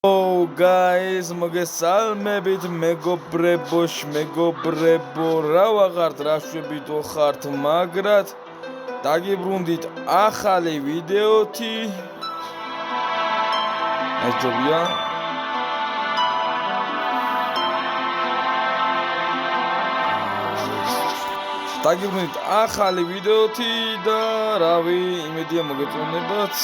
Oh guys, მოგესალმებით მეგობრებო, რა ვაღართ, რა შვებით ხართ, მაგრად დაგიბრუნდით ახალი ვიდეოთი. აჯობია. დაგიბრუნდით ახალი ვიდეოთი და რავი, იმედია მოგეწონებათ.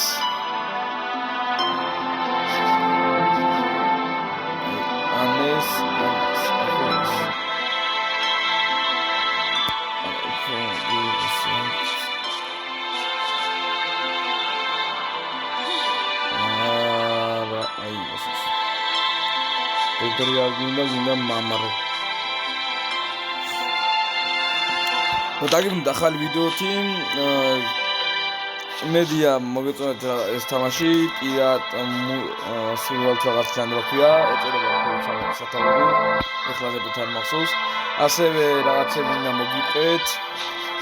გინდა მამარო. დაგიბრუნდით ახალი ვიდეოთი. იმედია მოგეწონათ ეს თამაში. პირად სიმღერად რაღაც ჟანრი ქვია, ეწერება სათავები. ეხლა ზებთან მახსოვს. ასევე რაღაცები მინდა მოგიყვეთ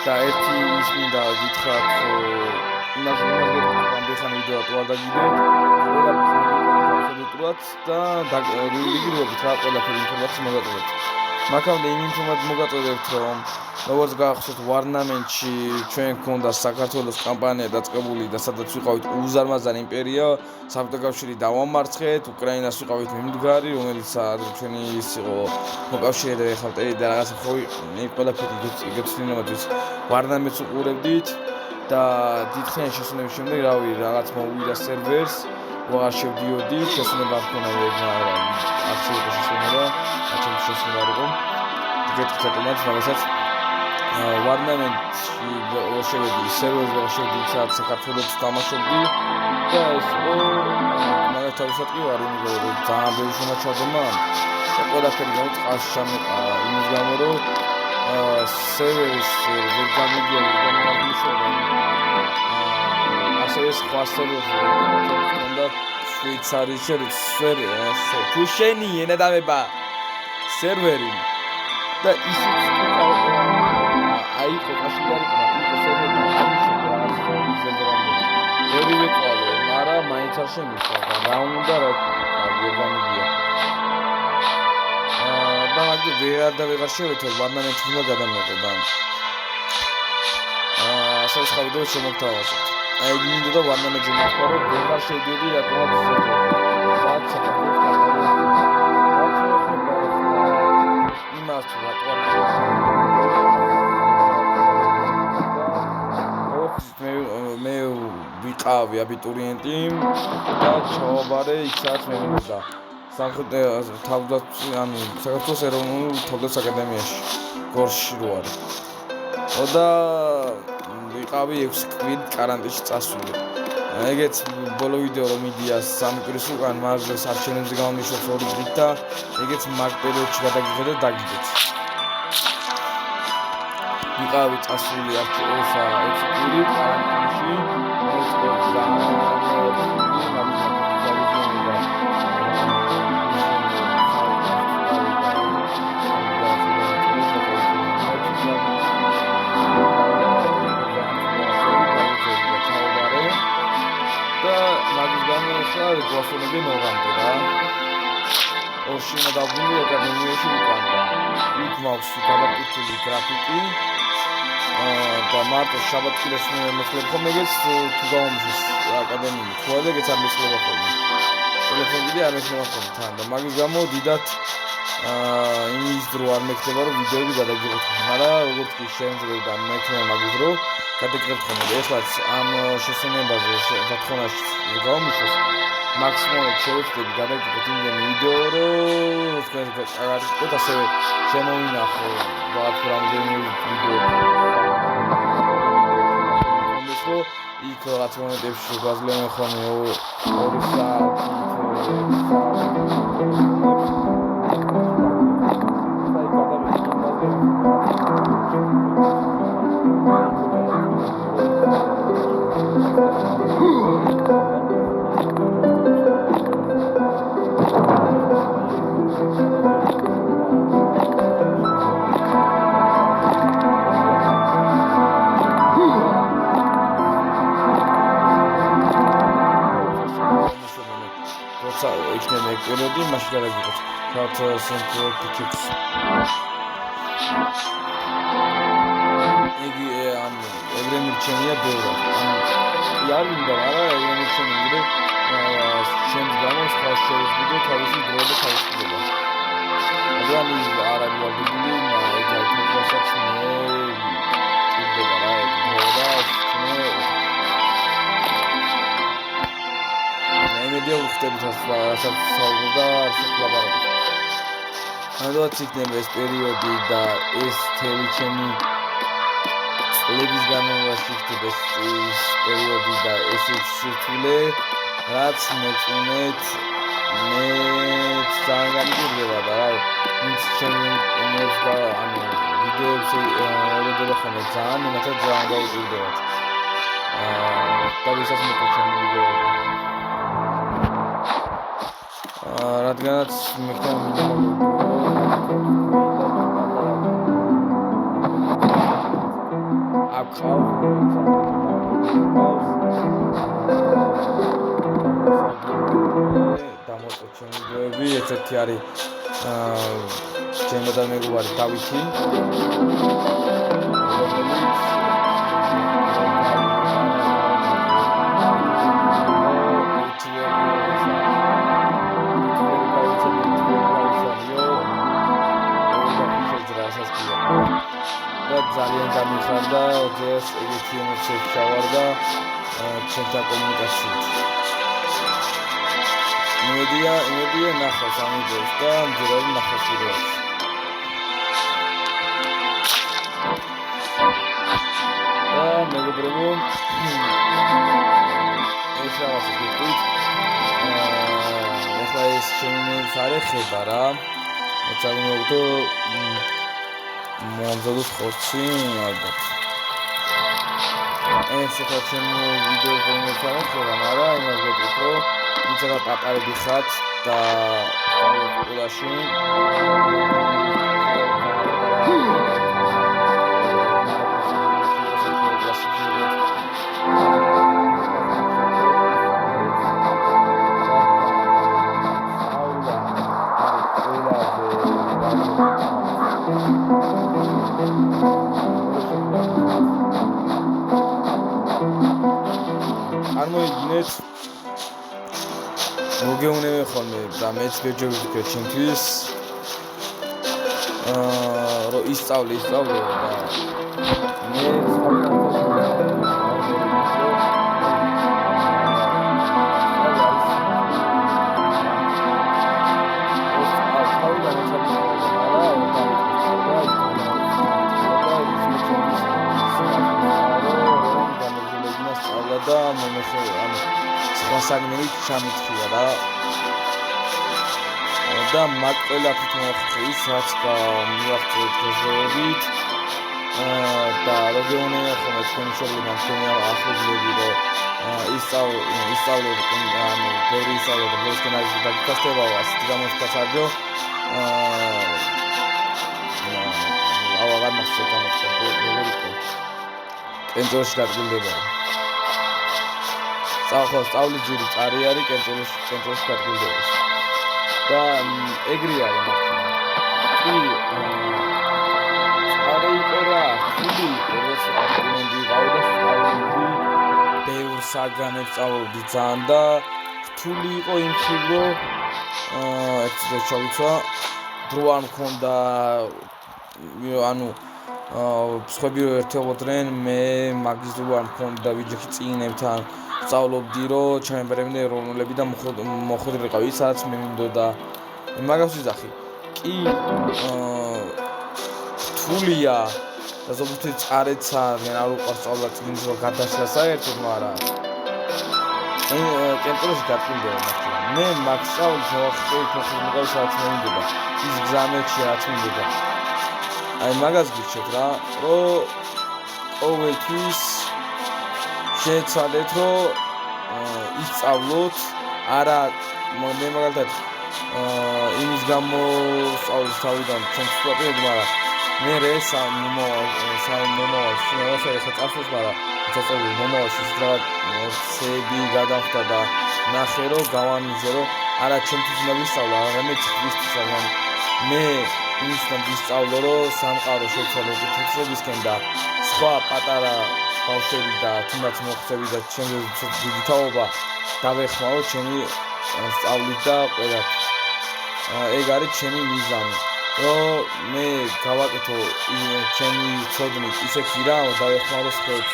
და ერთი ის მინდა გითხრათ, იმას გეტყვით ვიდეო არ დაგიდეთ. აბსოლუტურად და რეგულარულად რა ყველაფერი ინფორმაცია მოგაწოდეთ. მაგამდე იმ ინფორმაციას მოგაწოდებთ, რომ როგორც გახსოვთ ვარნამენტში ჩვენ გქონდა საქართველოს კამპანია დაწყებული და სადაც ვიყავით უზარმაზარი იმპერია, საბჭოთა კავშირი დავამარცხეთ, უკრაინას ვიყავით მიმდგარი, რომელიც ჩვენი ის იყო მოკავშირე ხალხი და რაღაცა ხო ყველაფერი გეცნობათ ვარნამენტს უყურებდით და დიდხანს შესვენების შემდეგ რავი რაღაც მოვიდა სერვერს ვაღარ შევდიოდი, შესვენება მქონდა ეგ აქცია შესვენება, აქცია შესვენება იყო. გეტყვით ატომად, რომელსაც ვარნამენტში შევედი, სერვერზე შევედი, სადაც საქართველოს თამაშობდი და ეს იყო მაგათ თავისად კი ვარ იმიტომ რომ ძალიან ბევრი შემოჩადომა და ყველაფერი გამოწყალს ჩამოყარა იმის გამო რომ სერვერის ვერ გამიგია ასევე სხვა სერვერზე და შვეიცარიაში თუ შენი ენა დამება სერვერი და ისიც აი ყოყაშიარი იყო სერვერი ვერ ვიყავ, მაგრამ მაინც არ შემიძლია და რა უნდა რა ვერ გამიგია. და მაგ ვეღარ შევეთო ვარნამენტი უნდა გადამეყო და ასე სხვა ვიდეო შემოგთავაზეთ. აი მინდა და ვარნამენტი მოხდა რომ ვეღარ შევდიოდი რატომაც სადაც საქართველოს იმას მე ვიყავი აბიტურიენტი და ჩავაბარე იქაც მე მინდა საქართველოს ეროვნულ თავდაცვის აკადემიაში გორში რო არის. და ვიყავი 6 კვირით კარანტინში წასული. ეგეც ბოლო ვიდეო რომ მიდია 3 კვირის უკან მაგას არჩევნებზე გამომიშვა 2 კვირით და ეგეც მაგ პერიოდში გადაგიხედე და დაგიდეთ. ვიყავი წასული 6 კვირით კარანტინში გვასწავლები ნოვემბერში რა. ორშინა დაბრუნდი აკადემიაში უკანდა. იქ მაქვს გადაკეთებული გრაფიკი. და მარტო შაბათს მეცლებ ხოლმე ეგეც თუ გამომიშვის აკადემიაში. თვალე ეგეც არ მეცლება ხოლმე. ტელეფონი არ მეცლება ხოლმე თან და მაგის გამო დიდათ იმის დრო არ მექნება რომ ვიდეოები გადაგიღოთ. მაგრამ როგორც კი შემიძლია და მექნება მაგის დრო გადაგიღოთ ხოლმე. ეხლაც ამ შესვენებაზე დათხოვნაში გამომიშვის მაქსიმალურად შევეცდები გადაგიღოთ იმდენი ვიდეო რომ თქვენ აღარეთ ასევე შემოვინახო რაღაც რამდენიმე ვიდეო იქ რაღაც მომენტებში გვაძლევენ ხოლმე 2 საათი იქნება ეგ პერიოდი, მაშინ რა გიყოთ. South Central Pictures. იგი ეგრე მირჩენია ბევრად. არ მინდა, არა, ეგრე მირჩენია, ჩემს გამოს ხალხს შეუძლია თავისი დრო და თავისუფლება. მაგრამ ის არ არის ვალდებული, ეგ აითებასაც მე ჭირდება რა, ეგ დრო და მე იმედია ვხდებით რასაც საუბრობდა ასეთ ლაპარაკი. რადგან იქნება ეს პერიოდი და ეს თელი ჩემი წლების განმავლობაში იქნება ეს პერიოდი და ეს სირთულე, რაც მეწუნეთ მე ძალიან გიგება და რა ვინც ჩემი იმებს და ვიდეოებს ელოდება ხოლმე ძალიან იმათა ძალიან გაუჭირდებათ. და ვისაც მეწუნ ჩემი ვიდეოები. რადგანაც მექნა დამოწოჩენები ერთ-ერთი არის ჩემი და მეგობარი დავითი ძალიან გამიხარდა ეს ეგეთი ემოციები ჩავარდა ჩემთან კომუნიკაციით. იმედია ნახავს ამ ვიდეოს და მძერალი ნახავს ვიდეოს. და მეგობრებო ეს რაღაცა გიქვით. ეხლა ეს ჩემი მხარე ხება რა. მოწამეობდო მომზადოთ ხორცი ალბათ. ეს ახლა ჩემი ვიდეო მომწავა ხება, მაგრამ იმას ვეტყვით, რომ იცოდა პაპარები ხართ და სკოლაში წარმოიდგინეთ მოგეუნებე ხოლმე და მეც გეჯობდით ჩემთვის რომ ისწავლე და მე და სასაგნელი ჩამithია რა და მაგ ყველაფრით მოხდეს რაც მივახცევთ გზოებით და როგეონია ხოლმე თქვენი შობლებმა თქვენი ახლობლები რომ ისწავლოთ ბევრი ისწავლოთ და ბევრი სცენარიზი დაგიკასტება ასეთი გამოსკაცადო აღარ მახსოვს გამოსკაცადო კენჭოლში დადგილდება სწავლის ჯირი წარი არის კენჭოლში დადგილდება და ეგრე არის მართლა კი წარი იყო რა ხილი როგორც არგუმენტი გავიდა სწავლობდი ბევრ საგანებს სწავლობდი ძალიან და რთული იყო იმ ხილო ერთზე ჩავიცვა დრო არ მქონდა ანუ სხვები რო ერთობოდნენ მე მაგის დრო არ მქონდა ვიჯექი წინებთან სწავლობდი რომ ჩემებერებინე ეროვნულები და მოხვედრ ვიყავი სადაც მე მინდოდა მაგას ვიზახი კი რთულია და ზოგადად წარეცა არ უყვარს სწავლა წინს რომ გადასვლა საერთოდ მაგრამ კენტროში გაწმინდება მართლა მე მაგ სწავლს მოახდე თქვენ სადაც მე მინდოდა ის გზამეთში რაც მინდოდა აი მაგას გიჩვენეთ რა რომ ყოველთვის შეცვალეთ რომ ისწავლოთ არა მე მაგალითად იმის გამო სწავლის თავიდან ჩემს პროპერად მაგრამ მე რე სამომავალს ახლა წარსულს მაგრამ დაწყებული მომავალში სიტყვები გადავხდა და ნახე რომ გავანიზე რომ არა ჩემთვის უნდა ვისწავლო არამედ ხრისტის ამან მე იმისთან ვისწავლო რომ სამყარო შეცვალო კითხვებისკენ და სხვა პატარა ბავშვები და თუნდაც მოხდები და ჩემი დიდი თაობა დავეხმარო ჩემი სწავლით და ყველაფრით ეგ არის ჩემი მიზანი რომ მე გავაკეთო ჩემი ცოდნით ისეთი რამ დავეხმარო სხვებს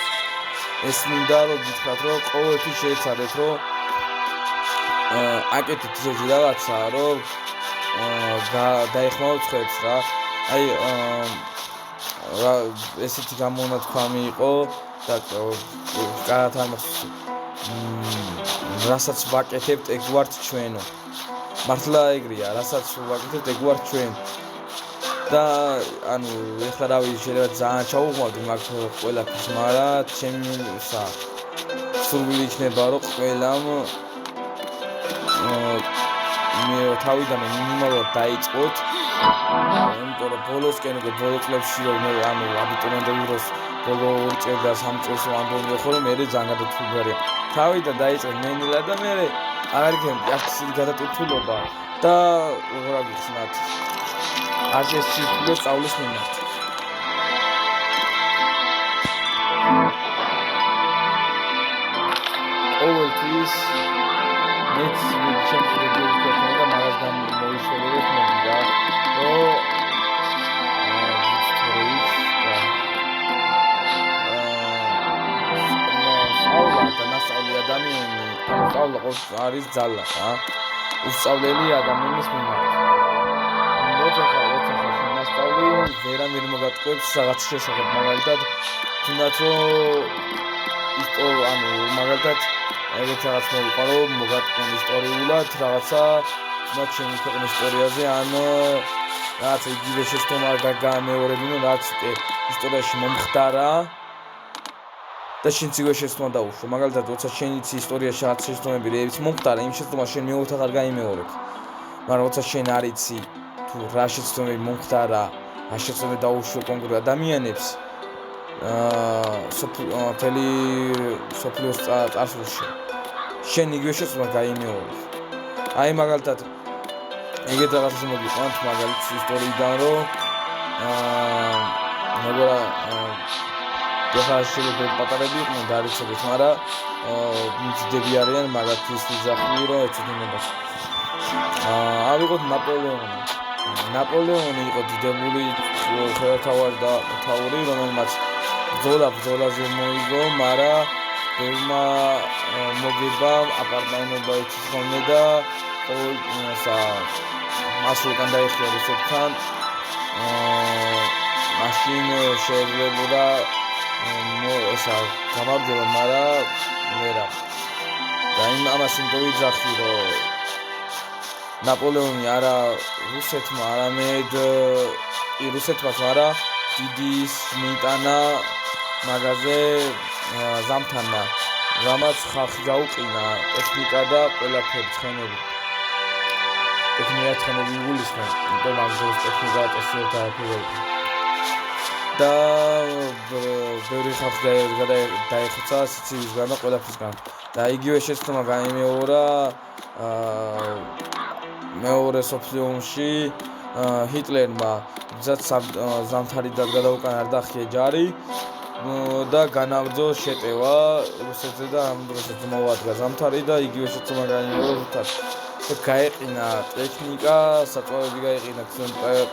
ეს მინდა რომ გითხრათ რომ ყოველთვის შეეცადეთ რომ აკეთეთ ისეთი რაღაცა რომ დაეხმაროთ სხვებს რა აი ესეთი გამონათქვამი იყო და კარგად ამას რასაც ვაკეთებთ ეგ ვართ ჩვენო მართლა ეგრეა რასაც ვაკეთებთ ეგ ვართ ჩვენ და ანუ ეხლა რავი შეიძლება ძალიან ჩაუღმავდი მაგ ყველაფერს მაგრამ ჩემი სურვილი იქნება რომ ყველამ მე თავიდან მინიმალურად დაიწყოთ იმიტომ რომ ბოლოსკენ უკვე ბოლო წლებში რომ მე ანუ აბიტურიენტები დროს ბოლო 2 წელი და 3 წელს ვამბობდი ხო რომ მე ძალიან გადათვლილია თავიდან დაიწყე ნენილა და მე აღარ იქნება არცი გადატვირთულობა და რა გიხსნათ არც ეს სიტყვა სწავლის მიმართ ყოველთვის მეც ჩემს რეგიონში და მაგას გამოიშველებთ მომდა რომ ადამიანი სწავლა არის ძალა რა უსწავლელი ადამიანის მიმართ როცა შენასწავლი ვერანაირ მოგატყუებს რაღაც შესახებ მაგალითად თუნდაც რომ ანუ მაგალითად ეგეთ რაღაც მოვიყარო მოგატყუენ ისტორიულად რაღაცა თუნდაც ჩემი ქვეყნის ისტორიაზე ან რაღაცა იგივე შეცდომა გამეორებინო რაც ისტორიაში მომხდარა და შენც იგივე შეცდომა დაუშვა მაგალითად როცა შენ იცი ისტორიაში რაღაც შეცდომები რეებიც მომხდარა იმ შეცდომას შენ მეოთხე აღარ გაიმეორებ მაგრამ როცა შენ არ იცი თუ რა შეცდომები მომხდარა რა შეცდომები დაუშვა კონკრეტ ადამიანებს მთელი სოფლიოს წარსულში შენ იგივე შეცდომა გაიმეორებ აი მაგალითად ეგეთ რაღაცას მოგიყვანთ მაგალითად ისტორიიდან რომ მეგონა ეხლა შეიძლება პატარები იყვნენ დაარჩებით, მაგრამ მიწდები არიან მაგათთვის ვიზახი რომ ეცოდინება. ავიღოთ ნაპოლეონი იყო დიდებული ხელმძღვანელი და მთავარი, რომელმაც ბრძოლაზე მოიგო, მაგრამ ბევრმა მოგებამ აპარტაუნობა იცხოვნა და მასულკან დაიხია რუსეთთან. მაშინ შეეძლებოდა გამარჯვება, მაგრამ მერა და ამას იმიტომ ვიძახი, რომ ნაპოლეონი არა რუსეთმა, არამედ რუსეთმაც, მაგრამ დიდის მიიტანა მაგაზე ზამთარმა, რამაც ხალხი გაუყინა ტექნიკა და ყველაფერი ცხენები. ტექნიკა იგულისხმენ, იმიტომ ამ დროს ტექნიკა წესითა არაფერი. და ბევრი ხალხი დაიხოცა სიცივისგან და ყველაფრისგან და იგივე შეცდომა გაიმეორა მეორე მსოფლიო ომში ჰიტლერმა ზამთარიდან გადაუკანა არ დაახია ჯარი და განაგრძო შეტევა რუსეთზე და ამ დროსაც მოუადგა ზამთარი და იგივე შეცდომა გაიმეორა რუსეთს გაეყინა ტექნიკა საწვავები გაეყინა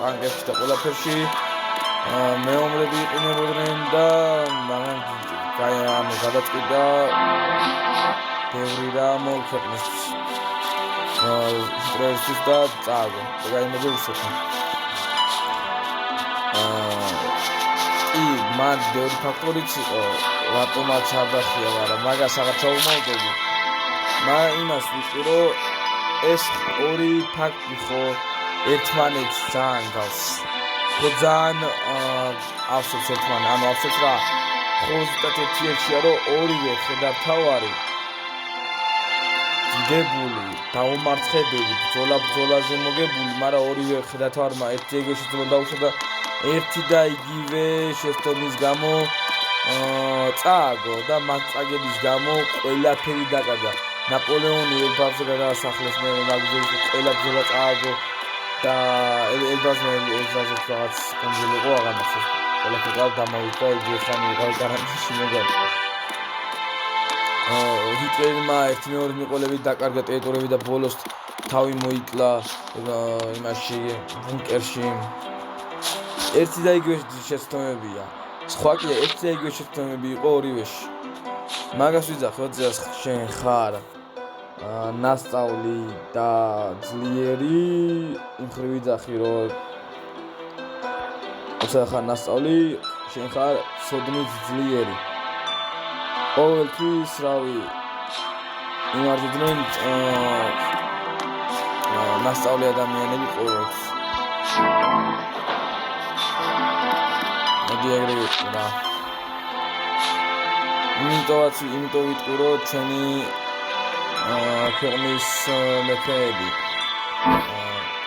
ტანკებში და ყველაფერში მეომრები იყინებოდნენ და ანუ გადაწყვიტა ბევრი რამ ქვეყნისთვის ჰიტლერისთვის და წააგო და გაიმეორა რუსეთთან კი მან ბევრი ფაქტორიც იყო რატომაც არ დახია მაგრამ მაგას აღარ ჩაუმოვდები მაგრამ იმას ვიტყვი რომ ეს ორი ფაქტი ხო ერთმანეთს ძალიან გავს ძალიან ავსებს ერთმანეთს ანუ ავსებს რა ხოზტად ერთიერთია რომ ორივე ხედავთავარი დიდებული დაუმარცხებელი ბრძოლაზე მოგებული მაგრამ ორივე ხედავთავარმა ერთი ეგრე შეცდომა დაუშვა და ერთი და იგივე შეცდომის გამო წააგო და მათ წაგების გამო ყველაფერი დაკარგა. ნაპოლეონი ელბაზე გადაასახლეს, მე მაგზელის ყველა ბრძოლა წააგო და ელბაზე რაღაც კონძილი იყო აღამახსოვს. ყველაფერი დამოვიდა, იგი ხანი იყო გარანტიაში მეგარი. ჰიტლერმა ერთი მეორე მიყოლებით დაკარგა ტერიტორიები და ბოლოს თავი მოიკლა იმაში ბუნკერში. ერთი და იგივე შეცდომებია. სხვა კი ერთი და იგივე შეცდომები იყო ორივეში. მაგას ვიძახოთ ზეს შენ ხარ ნასწავლი და ძლიერი იმხრივ ვიძახი რომ ოცა ხარ ნასწავლი შენ ხარ სოდნით ძლიერი. ყოველთვის რავი იმართებდნენ ნასწავლი ადამიანები ყოველთვის. მოდი რა. იმიტომ ვიტყვი რომ ჩვენი ქვეყნის მეფეები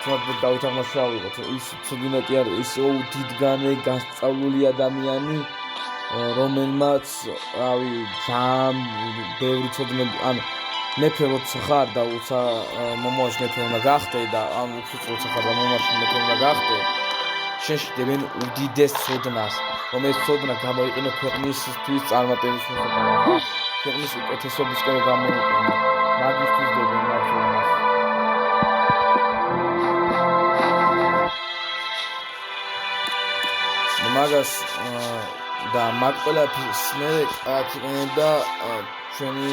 თუმცა დავითაღმაშა ვიყოთ ის ცუდინატი არის ის დიდგანე გასწავლული ადამიანი რომელმაც რავი ძალიან ბევრი ცოდნები ანუ მეფე როცა ხარ და უცა მომავალში მეფე უნდა გახდე და ან უცხოეთში ხარ და მომავალში მეფე უნდა გახდე შენში დებენ უდიდეს ცოდნას რომელიც ცოდნა გამოიყენო ქვეყნისთვის წარმატების შესაძლებლად ქვეყნის უკეთესობისკენ გამოიყენო მაგისთვის დებენ ნაციონალს მაგას და მაგ ყველაფერს მე აკეთებდა ჩვენი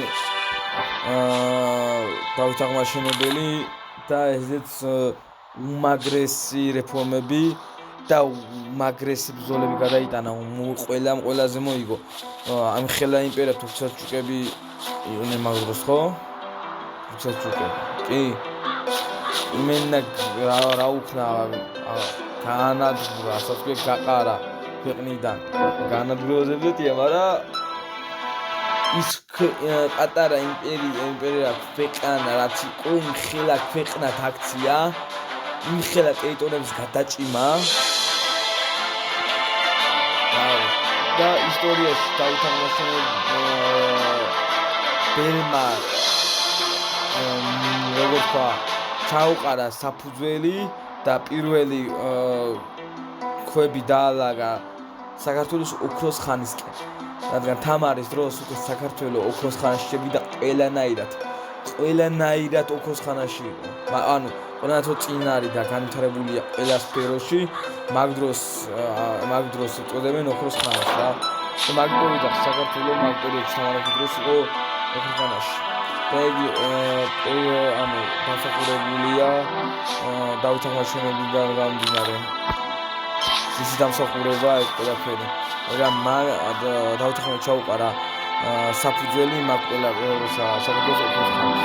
დავითაღმაშენებელი და ესეც უმაგრესი რეფორმები და უმაგრესი ბრძოლები გადაიტანა ყველაზე მოიგო ამ ხელა იმპერია თურქ-სელჩუკები იყვნენ მაგ დროს ხო თურქ-სელჩუკები კი იმენა რა უქნა განადგურა ასე ვთქვი გაყარა ქვეყნიდან განადგურებებია მაგრამ ის პატარა იმპერია ქვეყანა რაც იყო იმ ხელა ქვეყნად აქცია იმ ხელა ტერიტორიების გადაჭიმა და ისტორიაში დავითაღმაშენებელმა როგორც ვთქვა ჩაუყარა საფუძველი და პირველი ქვები დაალაგა საქართველოს ოქროს ხანისკენ რადგან თამარის დროს უკვე საქართველოს ოქროს ხანაში შევიდა ყველანაირად ოქროს ხანაში იყო ანუ ყველანაირად წინარი და განვითარებულია ყველა სფეროში მაგ დროს უწოდებენ ოქროს ხანას რა და მაგიტო ვიძახ საქართველოს მაგ პერიოდში თამარის დროს იყო ოქროს ხანაში და იგი ანუ დასახურებულია დავითაღმაშენებიდან გამომდინარე ისი დამსახურება ეს ყველაფერი მაგრამ დავითაღმაშენებელმა ჩაუყარა საფუძველი მაგ ყველა საქართველოს ოქროს ხანას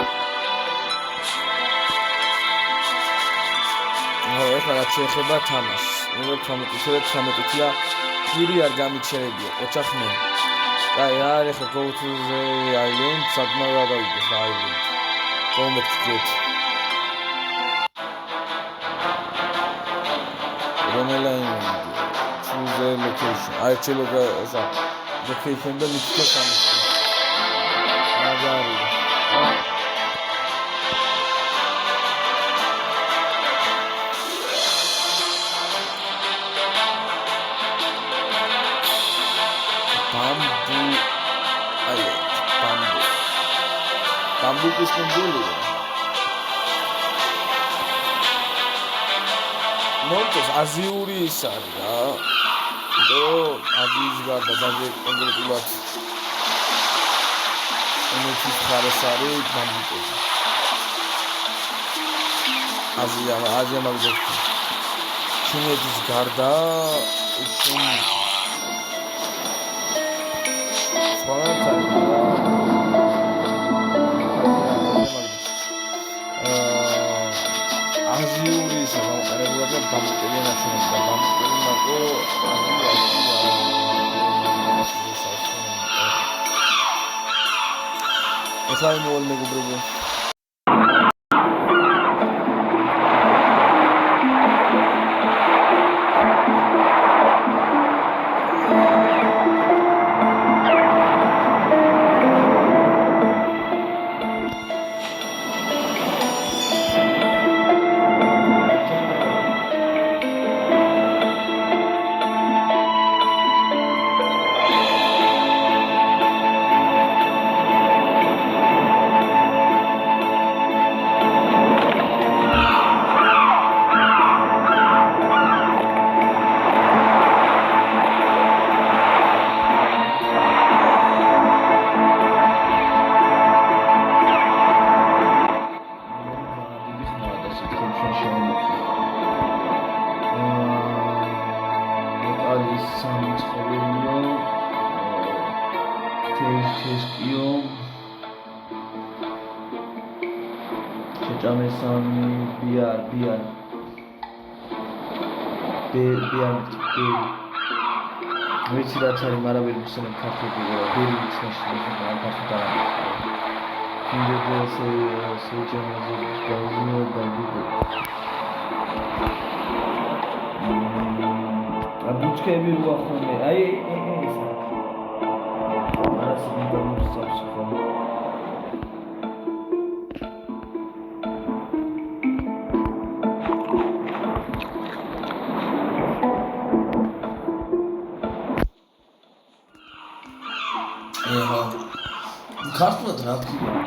ეხლა რაც შეეხება თამაშს 13-13-ია პირი არ გამიჩერებია ოჩახმენ აი არ ეხლა go to the island სადმა გადავიდეს island კომეთქეთ რომელი choose the location აი ჩელოგა ესა location და მითქე სამის მაგარი ბამბუკის კუნძული მონტოს აზიური ის არის რა აზიის გარდა დაჟე კონკრეტულად უმეტეს ხარეს არის ბამბუკები აზია მაგდეთ ჩინეთის გარდა აზიური ის გამოყენებულად და ბამბუკები ნაჩვენებია და ბამბუკები მარტო აზიაში ეხლა მოვალ მეგობრებო მეტალის სამი ცხოველიო თესკიო შეჭამე სამი ბიარ ვიცი რაც არის მარაბელი მისცემ ქართული ბერი ვიცნაში ქართულთან კიდევ შეჭამაზე გავზიო დავიდო აბუჩკები უახონე აი ეს არასი ინტერნეტს ხომ ქართულად რა თქვია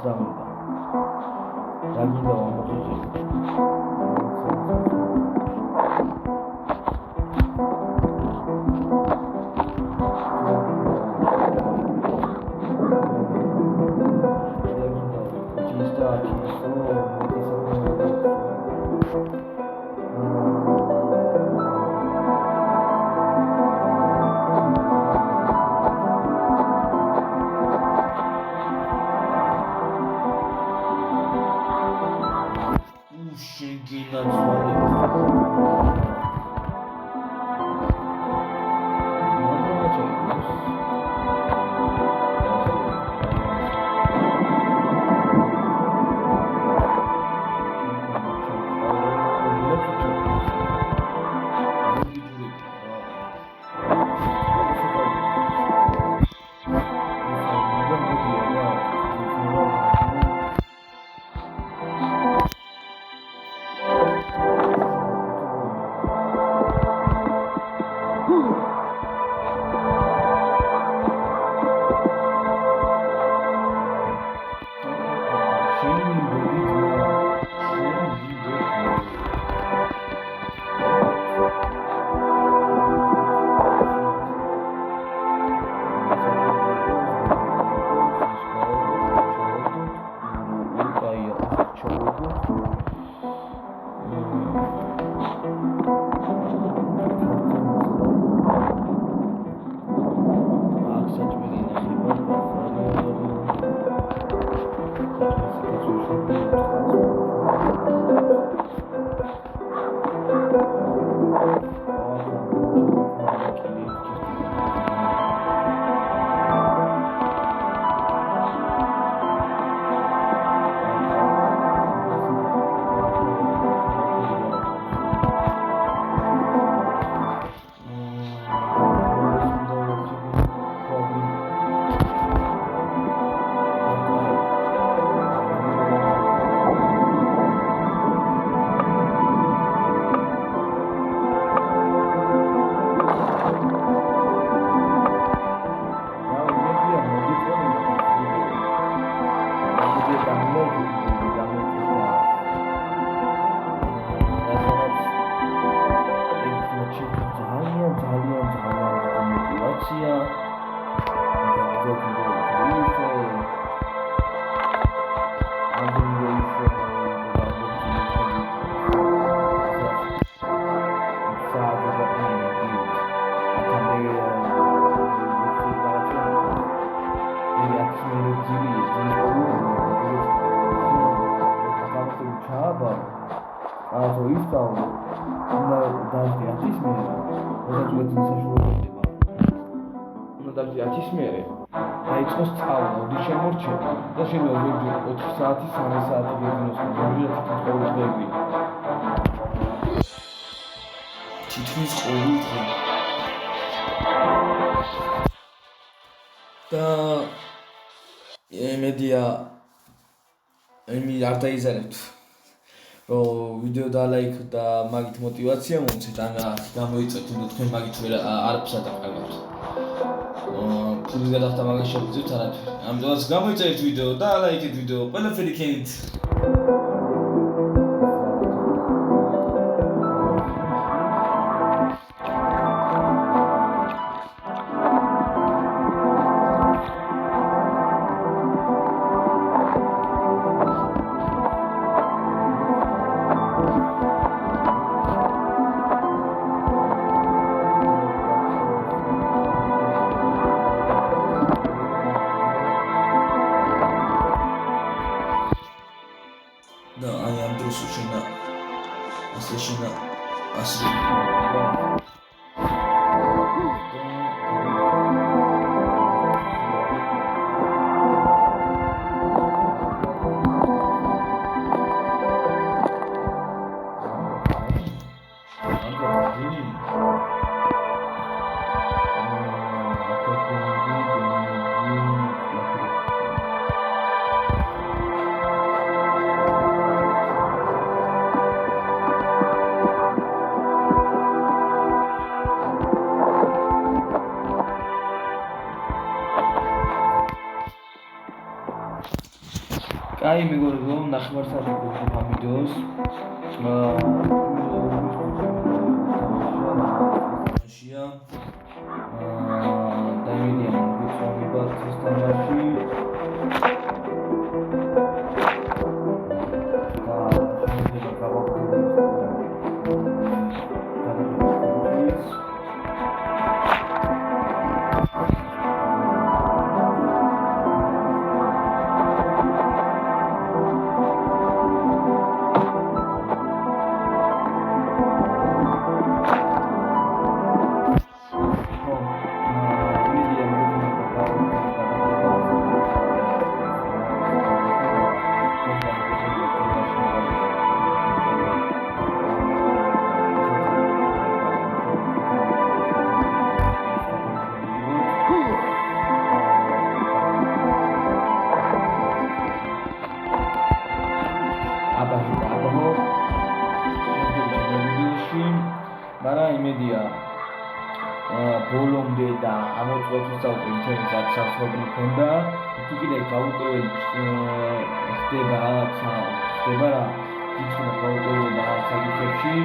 რა მინდა რა გინდა ამბობთ დაიწყოს სწავლა, ოდი შემორჩება და შეიძლება ზოგჯერ 4 საათი, 3 საათი გეგმოს და ზოგჯერ თითქმის ყოველ დღე. თითქმის ყოველ დღე. და მედია ემი არ დაიზარებთ რომ ვიდეო დალაიქ და მაგით мотиваცია მომცეთ ან გამოიწევთ თუ თქვენ მაგით ვერ არაფერს დაკარგავთ. ფულის გადახდა მაგას შევძივთ არაფერი. ამიტომაც გამოიწერეთ ვიდეო და ლაიქეთ ვიდეო. ყველაფერი ქენით. კაი მეგობრებო, ნახევარსაათი გვაქვს ამ ვიდეოს. და იმედია მოგწონებათ ეს თამაში. მაგრამ იმედია ბოლომდე და ამ წუთის უკვე ჩემი გასახსოვი მქონდა. თუ კიდე გავუკროვე ხდება რაღაცა, ხდება რა, იცოდი გავუკროვე რაღაც საკითხებში.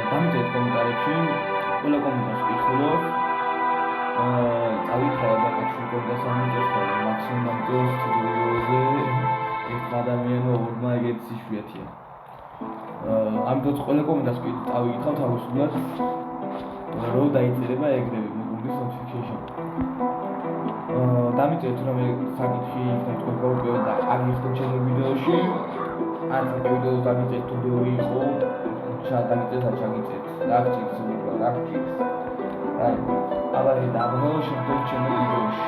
დამიწერეთ კომენტარებში, ყველა კომენტარს ვკითხულობ. წავითვალა და კავშირი და სამიწეს ხოლმე მაქსიმუმ ამ დროს ვიდეოზე ეს ადამიანი ორმა ეგეთი იშვიათია. ამიტომ ყველა კომენტარს წავიკითხავ თავისუფლად. რო დაიწერება ეგრევე მეგობრების notification. დამიწერეთ რომ საკითხი თქვენ გავუკროვეთ და აგიხდეთ ჩემო ვიდეოში. ან ვიდეოს დამიწერეთ თუ ვიდეო იყო, ჩაგიწეთ და ჩაგიწეთ. რა გჭირს უკვე, რა გჭირს. აი, აბა და შემდგომ ჩემო ვიდეოში.